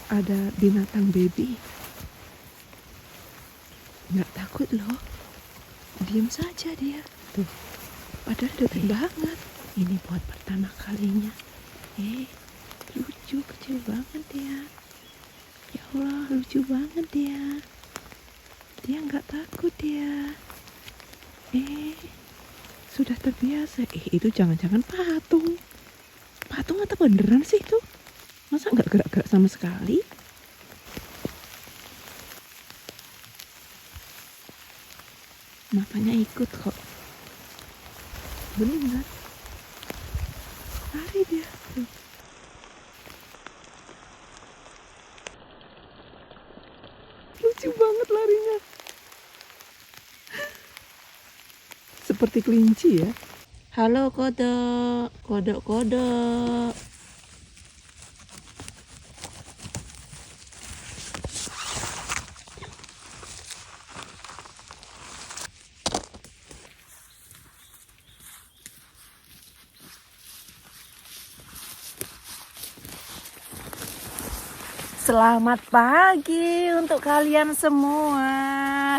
ada binatang baby. Nggak takut loh. Diam saja dia. Tuh. Padahal dekat banget. Ini buat pertama kalinya. Lucu, kecil banget dia. Ya Allah, lucu banget dia. Dia nggak takut dia. Sudah terbiasa. Itu jangan-jangan patung. Patung atau beneran sih itu? Masa nggak gerak-gerak sama sekali? Matanya ikut kok. Bener. Lari dia. Tuh. Lucu banget larinya. Seperti kelinci ya. Halo kodok. Kodok. Selamat pagi untuk kalian semua.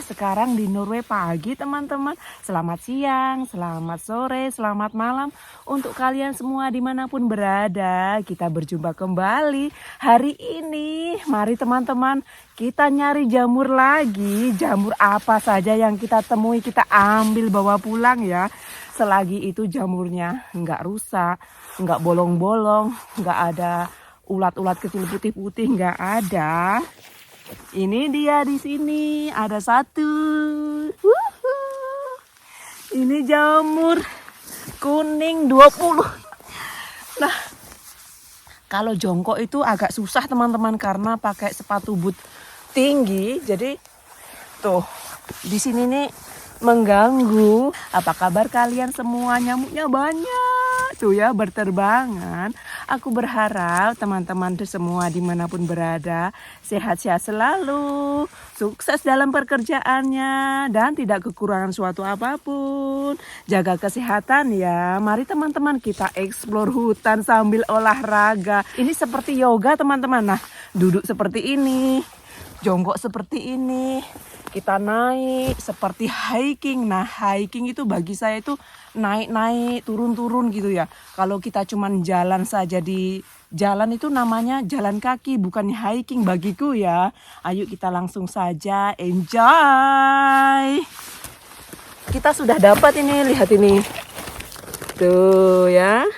Sekarang di Norway pagi teman-teman. Selamat siang, selamat sore, selamat malam untuk kalian semua dimanapun berada. Kita berjumpa kembali hari ini. Mari teman-teman, kita nyari jamur lagi. Jamur apa saja yang kita temui kita ambil bawa pulang ya. Selagi itu jamurnya nggak rusak, nggak bolong-bolong, nggak ada ulat-ulat kecil putih-putih, nggak ada. Ini dia di sini ada satu. Ini jamur kuning 20. Nah, kalau jongkok itu agak susah teman-teman karena pakai sepatu boot tinggi. Jadi tuh di sini nih mengganggu. Apa kabar kalian semua? Nyamuknya banyak tuh ya berterbangan. Aku berharap teman-teman semua dimanapun berada sehat-sehat selalu, sukses dalam pekerjaannya dan tidak kekurangan suatu apapun. Jaga kesehatan ya. Mari teman-teman kita eksplor hutan sambil olahraga. Ini seperti yoga teman-teman. Nah, duduk seperti ini, jongkok seperti ini. Kita naik seperti hiking. Nah, hiking itu bagi saya itu naik-naik, turun-turun gitu ya. Kalau kita cuman jalan saja di jalan itu namanya jalan kaki, bukan hiking bagiku ya. Ayo kita langsung saja enjoy. Kita sudah dapat ini, lihat ini. Tuh ya.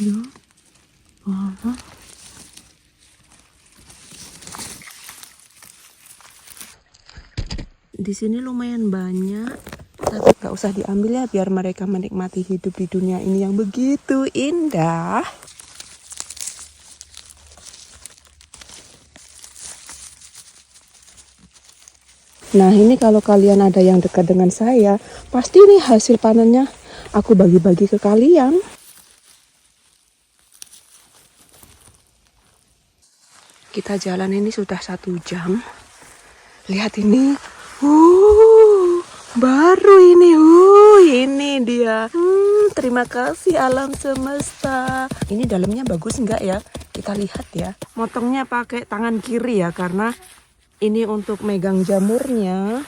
Ya. Aha. Di sini lumayan banyak, tapi nggak usah diambil ya, biar mereka menikmati hidup di dunia ini yang begitu indah. Nah, ini kalau kalian ada yang dekat dengan saya, pasti ini hasil panennya aku bagi-bagi ke kalian. Kita jalan ini sudah 1 jam. Lihat ini. Baru ini. Ini dia. Terima kasih alam semesta. Ini dalamnya bagus enggak ya? Kita lihat ya. Motongnya pakai tangan kiri ya, karena ini untuk megang jamurnya.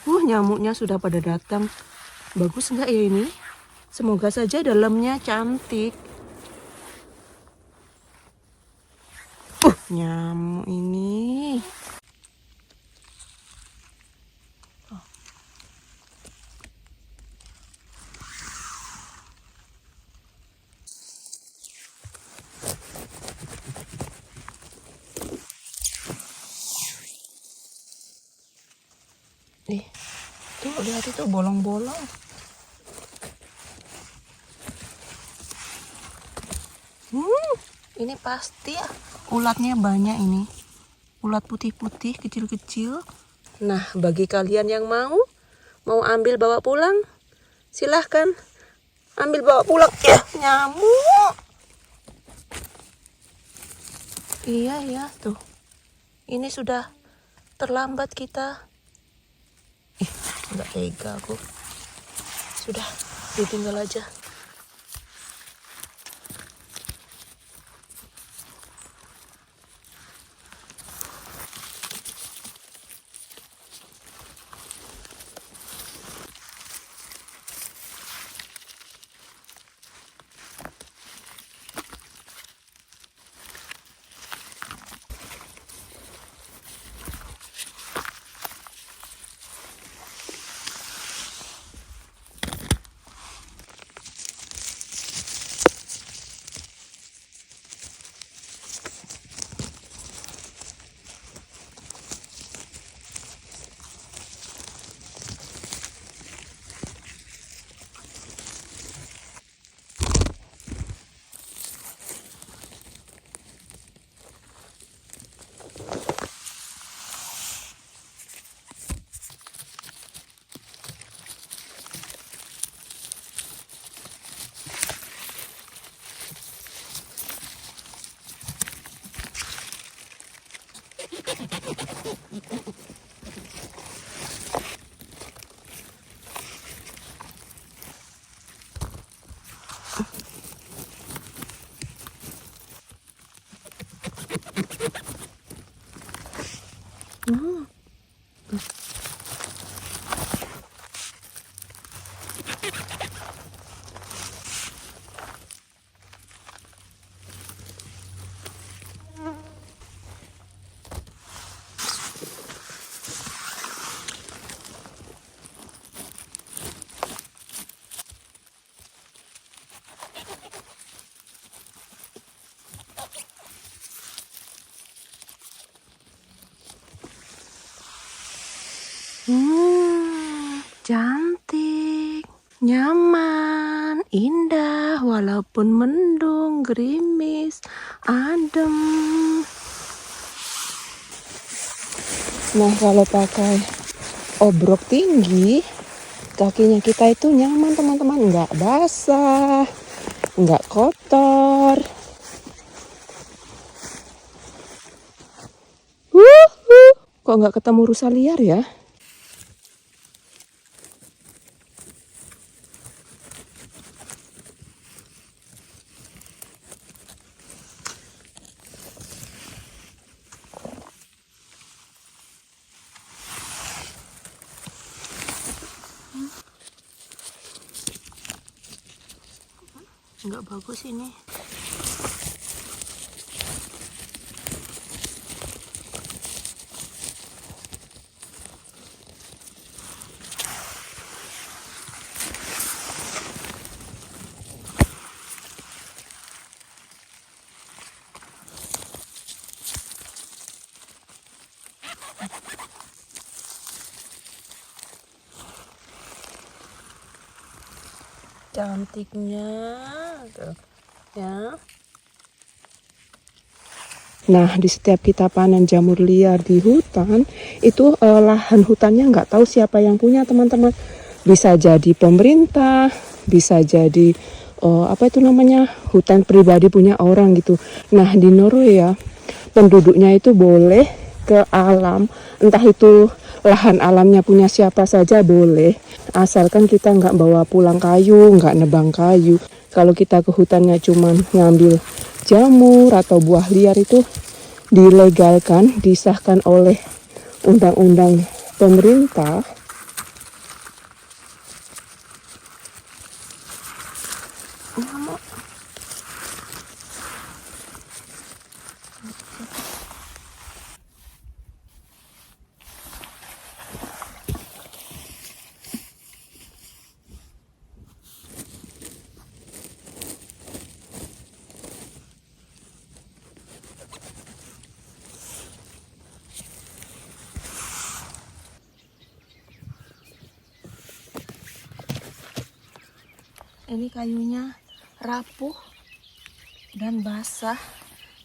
Nyamuknya sudah pada datang. Bagus enggak ya ini? Semoga saja dalamnya cantik. Nyamuk ini. Nih, tuh lihat itu bolong-bolong. Ini pasti ya, ulatnya banyak ini. Ulat putih-putih, kecil-kecil. Nah, bagi kalian yang mau ambil bawa pulang, silahkan ambil bawa pulang. Ya, nyamuk. Iya ya, tuh. Ini sudah terlambat kita. Nggak tega aku. Sudah, ditinggal aja. Cantik, nyaman, indah, walaupun mendung, gerimis, adem. Nah, kalau pakai obrok tinggi, kakinya kita itu nyaman teman-teman, nggak basah, nggak kotor. Kok nggak ketemu rusa liar ya? Nggak bagus ini. cantiknya tuh ya. Nah, di setiap kita panen jamur liar di hutan, itu lahan hutannya nggak tahu siapa yang punya, teman-teman. Bisa jadi pemerintah, bisa jadi apa itu namanya, hutan pribadi punya orang gitu. Nah, di Norway ya, penduduknya itu boleh ke alam, entah itu lahan alamnya punya siapa saja boleh, asalkan kita nggak bawa pulang kayu, nggak nebang kayu. Kalau kita ke hutannya cuman ngambil jamur atau buah liar itu dilegalkan, disahkan oleh undang-undang pemerintah. Ini kayunya rapuh dan basah.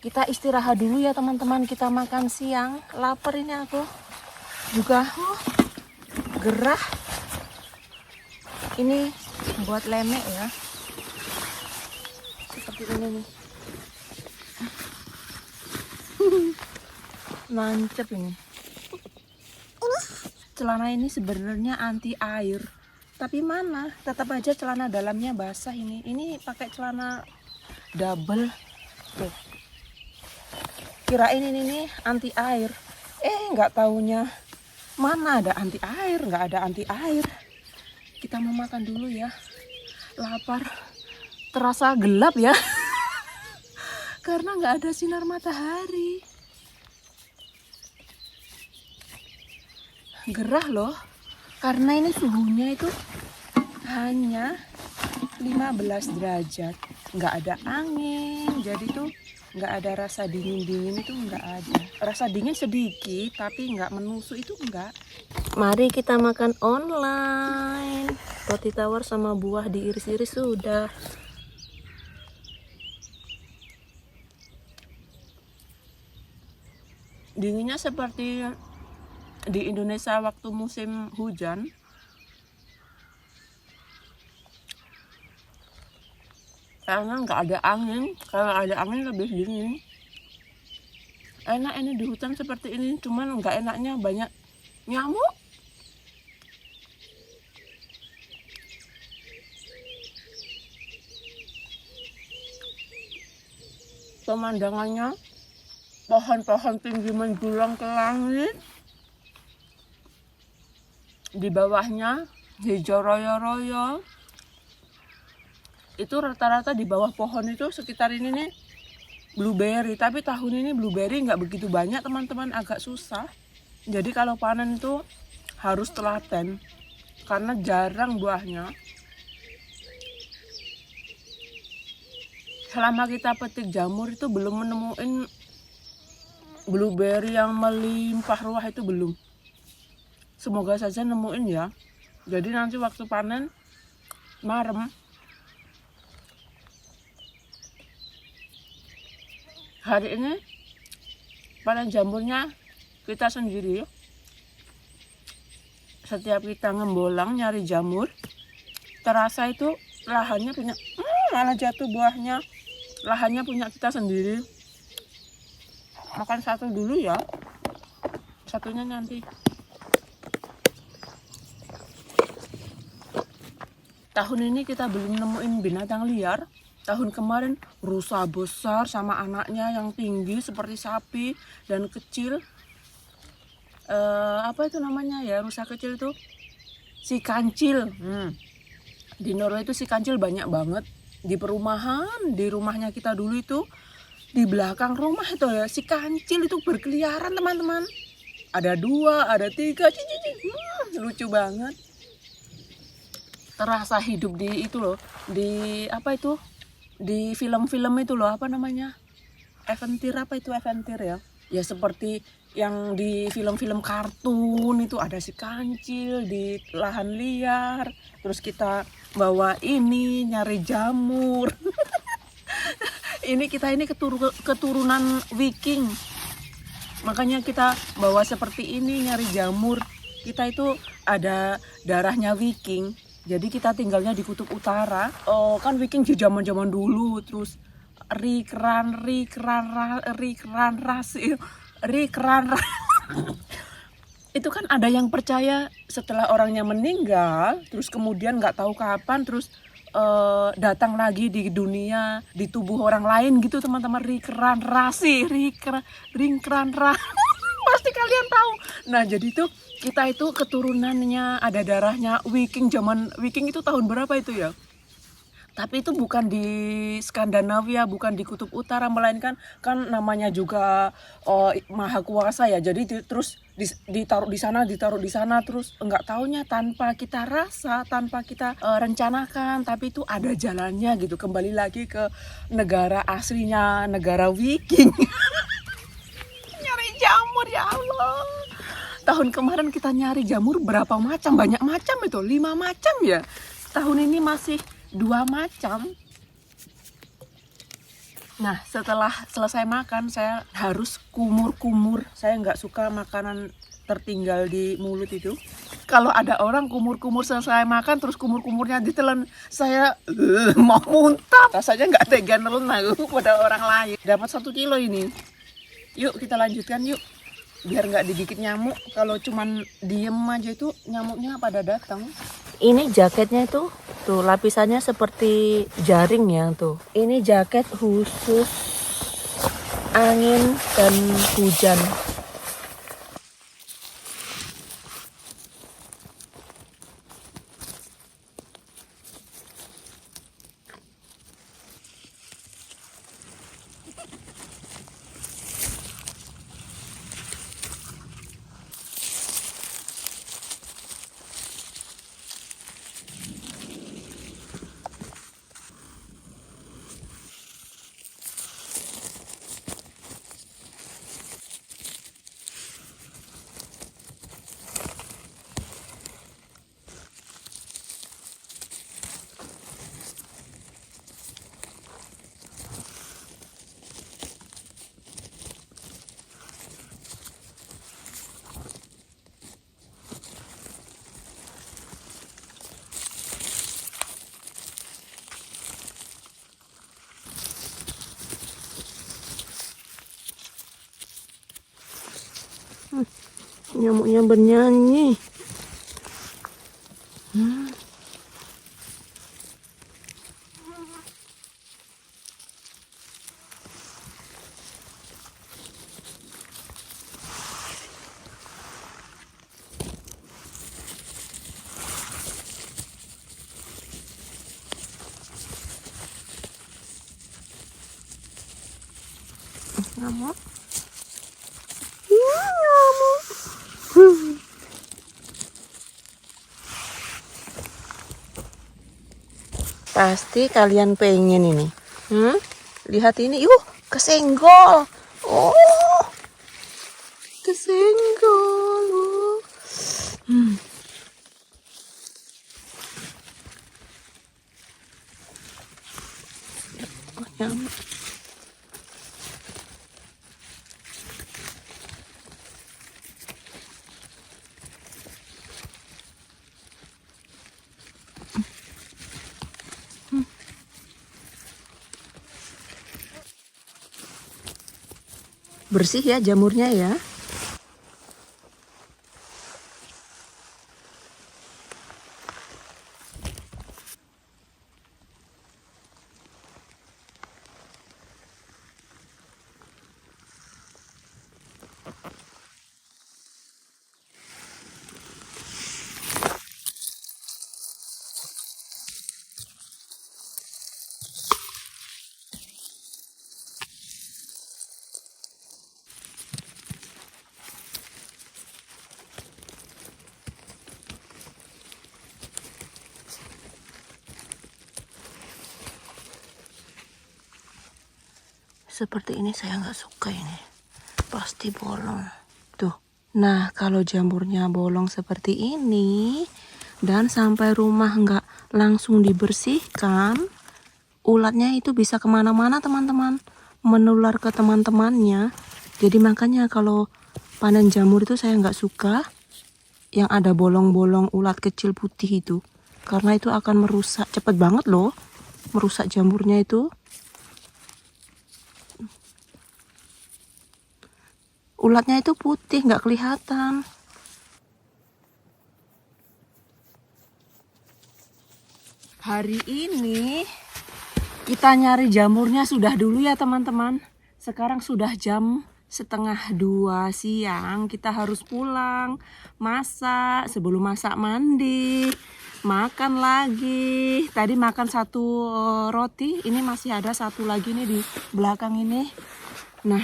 Kita istirahat dulu ya teman-teman, kita makan siang. Lapar ini aku juga, gerah. Ini buat lemek ya, seperti ini nih. Nancep ini. Celana ini sebenarnya anti air, tapi mana, tetap aja celana dalamnya basah ini. Ini pakai celana double. Tuh. Kirain ini nih anti air. Nggak taunya mana ada anti air, nggak ada anti air. Kita mau makan dulu ya. Lapar. Terasa gelap ya. Karena nggak ada sinar matahari. Gerah loh. Karena ini suhunya itu hanya 15 derajat. Nggak ada angin. Jadi tuh nggak ada rasa dingin-dingin, itu nggak ada. Rasa dingin sedikit, tapi nggak menusuk, itu nggak. Mari kita makan online. Roti tawar sama buah diiris-iris sudah. Dinginnya seperti di Indonesia waktu musim hujan. Karena nggak ada angin. Kalau ada angin lebih dingin. Enak ini di hutan seperti ini, cuman nggak enaknya banyak nyamuk. Pemandangannya, pohon-pohon tinggi menjulang ke langit. Di bawahnya hijau royo-royo. Itu rata-rata di bawah pohon itu sekitar ini nih blueberry, tapi tahun ini blueberry nggak begitu banyak teman-teman, agak susah. Jadi kalau panen itu harus telaten karena jarang buahnya. Selama kita petik jamur itu belum menemuin blueberry yang melimpah ruah, itu belum. Semoga saja nemuin ya. Jadi nanti waktu panen marem. Hari ini panen jamurnya kita sendiri. Setiap kita ngembolang nyari jamur, terasa itu lahannya punya, malah jatuh buahnya. Lahannya punya kita sendiri. Makan satu dulu ya, satunya nanti. Tahun ini kita belum nemuin binatang liar. Tahun kemarin rusa besar sama anaknya yang tinggi seperti sapi dan kecil. Apa itu namanya ya, rusa kecil itu? Si kancil. Di Norway itu si kancil banyak banget. Di perumahan, di rumahnya kita dulu itu, di belakang rumah itu ya, si kancil itu berkeliaran teman-teman. Ada 2, ada 3, lucu banget. Terasa hidup di itu loh, di apa itu? Di film-film itu loh, apa namanya, Aventure, apa itu Aventure ya? Ya seperti yang di film-film kartun itu, ada si kancil di lahan liar. Terus kita bawa ini nyari jamur. Kita ini keturunan Viking. Makanya kita bawa seperti ini nyari jamur. Kita itu ada darahnya Viking. Jadi kita tinggalnya di kutub utara. Oh, kan Viking di zaman-zaman dulu, terus rikran itu kan ada yang percaya setelah orangnya meninggal, terus kemudian nggak tahu kapan, terus datang lagi di dunia di tubuh orang lain gitu teman-teman. Ringkran pasti kalian tahu. Nah jadi tuh kita itu keturunannya ada darahnya Viking. Zaman Viking itu tahun berapa itu ya? Tapi itu bukan di Skandinavia, bukan di kutub utara, melainkan kan namanya juga maha kuasa ya. Jadi terus ditaruh di sana, terus enggak taunya tanpa kita rasa, tanpa kita rencanakan, tapi itu ada jalannya gitu. Kembali lagi ke negara aslinya, negara Viking. Nyari jamur, ya Allah. Tahun kemarin kita nyari jamur berapa macam? Banyak macam itu, 5 macam ya. Tahun ini masih 2 macam. Nah setelah selesai makan saya harus kumur-kumur. Saya nggak suka makanan tertinggal di mulut itu. Kalau ada orang kumur-kumur selesai makan terus kumur-kumurnya ditelan, saya mau muntah. Rasanya nggak tega nelen aku pada orang lain. Dapat 1 kilo ini. Yuk kita lanjutkan yuk. Biar nggak digigit nyamuk. Kalau cuman diem aja itu nyamuknya pada datang. Ini jaketnya tuh lapisannya seperti jaring ya tuh. Ini jaket khusus angin dan hujan. Nyamuknya bernyanyi. Nyamuk. Nyamuk. Pasti kalian pengen ini. Lihat ini, kesenggol. Oh, kesenggol. Oh, nyamuk. Bersih ya jamurnya ya. Seperti ini saya nggak suka ini. Pasti bolong. Tuh. Nah, kalau jamurnya bolong seperti ini dan sampai rumah nggak langsung dibersihkan, ulatnya itu bisa kemana-mana teman-teman, menular ke teman-temannya. Jadi makanya kalau panen jamur itu saya nggak suka yang ada bolong-bolong ulat kecil putih itu, karena itu akan merusak cepet banget loh, merusak jamurnya itu. Ulatnya itu putih, nggak kelihatan. Hari ini kita nyari jamurnya sudah dulu ya teman-teman. Sekarang sudah jam 1:30 siang, kita harus pulang, masak, sebelum masak mandi, makan lagi. Tadi makan 1 roti, ini masih ada 1 lagi nih di belakang ini. Nah,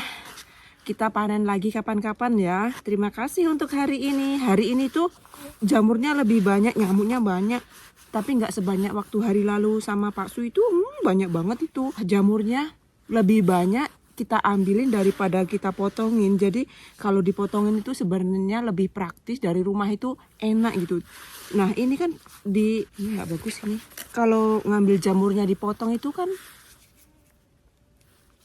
kita panen lagi kapan-kapan ya. Terima kasih untuk hari ini. Hari ini tuh jamurnya lebih banyak, nyamuknya banyak, tapi nggak sebanyak waktu hari lalu sama Pak Su itu. Banyak banget itu jamurnya, lebih banyak kita ambilin daripada kita potongin. Jadi kalau dipotongin itu sebenarnya lebih praktis, dari rumah itu enak gitu. Nah ini kan ini nggak bagus ini. Kalau ngambil jamurnya dipotong itu kan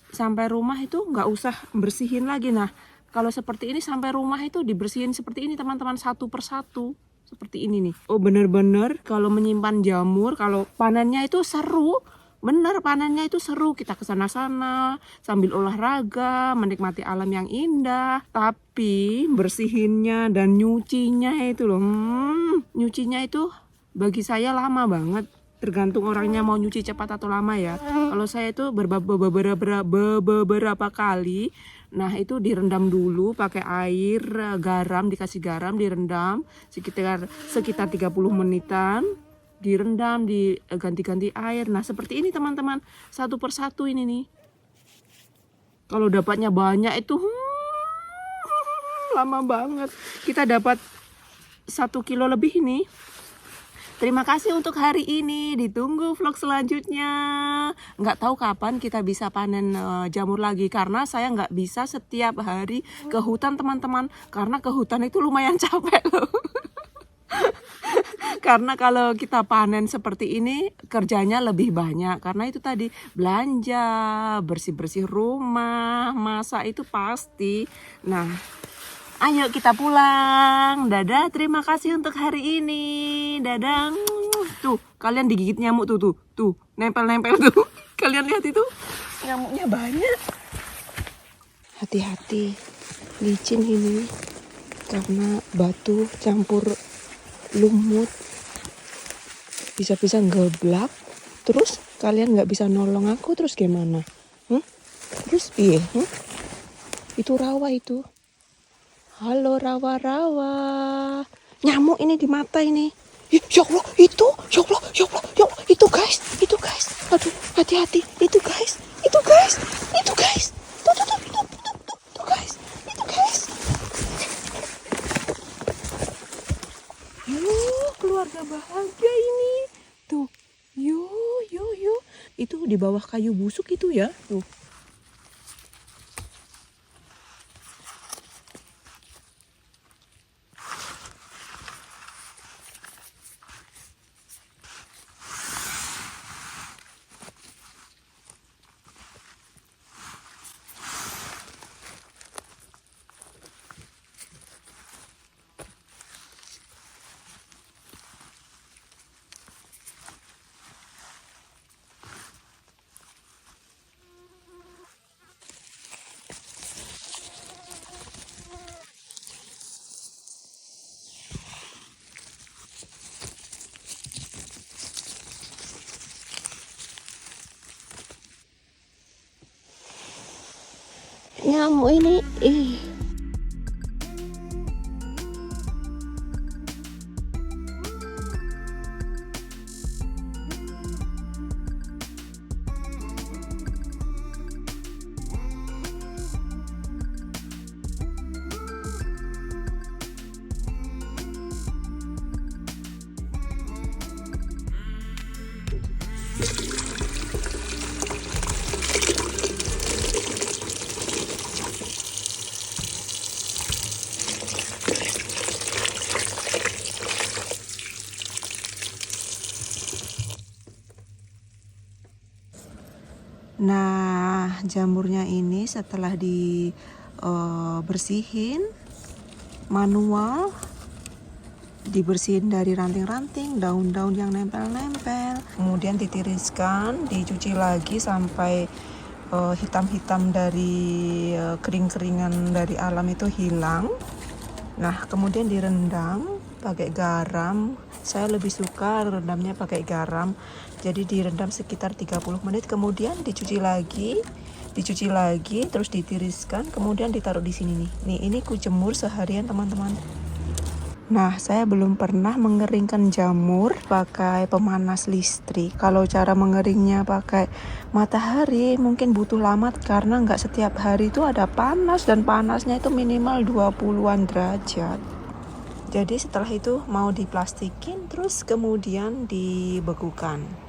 sampai rumah itu nggak usah bersihin lagi. Nah kalau seperti ini sampai rumah itu dibersihin seperti ini teman-teman, satu persatu seperti ini nih. Oh bener-bener kalau menyimpan jamur, kalau panennya itu seru. Bener, panennya itu seru, kita kesana-sana sambil olahraga, menikmati alam yang indah. Tapi bersihinnya dan nyucinya itu loh, nyucinya itu bagi saya lama banget. Tergantung orangnya mau nyuci cepat atau lama ya. Kalau saya itu beberapa kali. Nah itu direndam dulu pakai air, garam, dikasih garam, direndam sekitar 30 menitan. Direndam, diganti-ganti air. Nah seperti ini teman-teman, satu persatu ini nih. Kalau dapatnya banyak itu lama banget. Kita dapat 1 kilo lebih ini. Terima kasih untuk hari ini. Ditunggu vlog selanjutnya. Nggak tahu kapan kita bisa panen jamur lagi, karena saya nggak bisa setiap hari ke hutan teman-teman, karena ke hutan itu lumayan capek loh. Karena kalau kita panen seperti ini kerjanya lebih banyak, karena itu tadi belanja, bersih-bersih rumah, masak itu pasti. Nah, ayo kita pulang. Dadah, terima kasih untuk hari ini. Dadah. Tuh, kalian digigit nyamuk tuh, nempel-nempel tuh. Kalian lihat itu, nyamuknya banyak. Hati-hati, licin ini karena batu campur lumut, bisa-bisa ngeblak, terus kalian nggak bisa nolong aku, terus gimana? Terus piye? Itu rawa itu. Halo rawa-rawa, nyamuk ini di mata ini. Ya Allah, itu, ya Allah, itu guys, aduh, hati-hati, itu guys, tuh guys, itu guys. Keluarga bahagia ini tuh, yo itu di bawah kayu busuk itu ya tuh. Nyamuk ini jamurnya ini setelah dibersihin manual, dibersihin dari ranting-ranting, daun-daun yang nempel-nempel, kemudian ditiriskan, dicuci lagi sampai hitam-hitam dari kering-keringan dari alam itu hilang. Nah, kemudian direndam pakai garam. Saya lebih suka rendamnya pakai garam. Jadi direndam sekitar 30 menit, kemudian dicuci lagi, terus ditiriskan, kemudian ditaruh di sini nih. Nih, ini kujemur seharian, teman-teman. Nah, saya belum pernah mengeringkan jamur pakai pemanas listrik. Kalau cara mengeringnya pakai matahari mungkin butuh lama karena nggak setiap hari itu ada panas, dan panasnya itu minimal 20-an derajat. Jadi setelah itu mau diplastikin terus kemudian dibekukan.